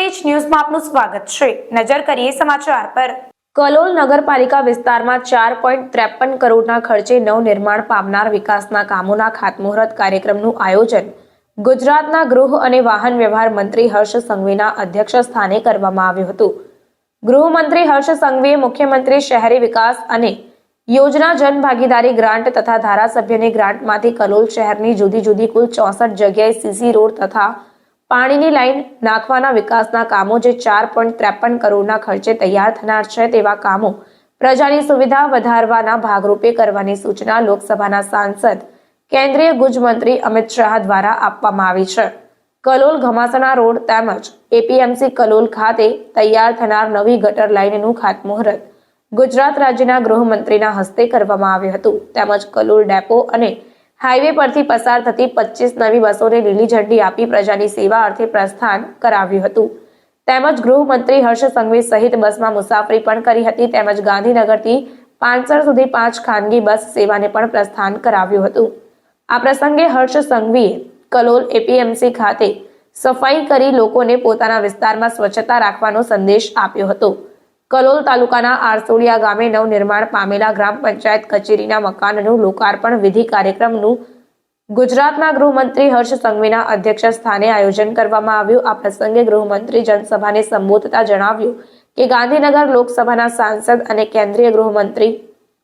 તેજ ન્યૂઝમાં આપનું સ્વાગત છે। નજર કરીએ સમાચાર પર। કલોલ નગરપાલિકા વિસ્તારમાં 4.53 કરોડના ખર્ચે નવનિર્માણ પામનાર વિકાસના કામોના ખાતમુહૂર્ત કાર્યક્રમનું આયોજન ગુજરાતના ગૃહ અને વાહન વ્યવહાર મંત્રી હર્ષ સંઘવીના અધ્યક્ષ સ્થાને કરવામાં આવ્યું હતું। ગૃહમંત્રી હર્ષ સંઘવીએ મુખ્યમંત્રી શહેરી વિકાસ અને યોજના જનભાગીદારી ગ્રાન્ટ તથા ધારાસભ્યની ગ્રાન્ટમાંથી કલોલ શહેરની જુદી જુદી કુલ 64 જગ્યાએ સીસી રોડ તથા પાણીની લાઈન નાખવાના વિકાસના કામો જે 4.53 કરોડના ખર્ચે તૈયાર થનાર છે તેવા કામો પ્રજાની સુવિધા વધારવાના ભાગરૂપે કરવાની સૂચના લોકસભાના સાંસદ કેન્દ્રીય ગુજ મંત્રી અમિત શાહ દ્વારા આપવામાં આવી છે। કલોલ ઘમાસણા રોડ તેમજ એપીએમસી કલોલ ખાતે તૈયાર થનાર નવી ગટર લાઈનનું ખાતમુહૂર્ત ગુજરાત રાજ્યના ગૃહમંત્રીના હસ્તે કરવામાં આવ્યું હતું। તેમજ કલોલ ડેપો અને હાઈવે પરથી પસાર થતી 25 નવી બસોને લીલી ઝંડી આપી પ્રજાની સેવા અર્થે પ્રસ્થાન કરાવ્યું હતું। તેમજ ગૃહમંત્રી હર્ષ સંઘવી સહિત બસમાં મુસાફરી પણ કરી હતી। તેમજ ગાંધીનગરથી પાંચસર સુધી 5 ખાનગી બસ સેવાને પણ પ્રસ્થાન કરાવ્યું હતું। આ પ્રસંગે હર્ષ સંઘવીએ કલોલ એપીએમસી ખાતે સફાઈ કરી લોકોને પોતાના વિસ્તારમાં સ્વચ્છતા રાખવાનો સંદેશ આપ્યો હતો। કલોલ તાલુકાના આરસોડિયા ગામે નવનિર્માણ પામેલા ગ્રામ પંચાયત કચેરીના મકાનનું લોકાર્પણ વિધિ કાર્યક્રમનું ગુજરાતના ગૃહમંત્રી હર્ષ સંઘવીના અધ્યક્ષ સ્થાને આયોજન કરવામાં આવ્યું। આ પ્રસંગે ગૃહમંત્રી જનસભાને સંબોધતા જણાવ્યું કે ગાંધીનગર લોકસભાના સાંસદ અને કેન્દ્રીય ગૃહમંત્રી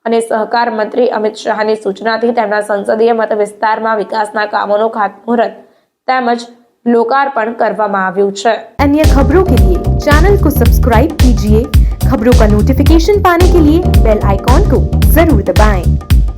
અને સહકાર મંત્રી અમિત શાહની સૂચનાથી તેમના સંસદીય મત વિસ્તારમાં વિકાસના કામોનો ખાતમુહૂર્ત તેમજ लोकार्पण કરવામાં આવ્યું છે। अन्य खबरों के लिए चैनल को सब्सक्राइब कीजिए। खबरों का नोटिफिकेशन पाने के लिए बेल आइकॉन को जरूर दबाएं।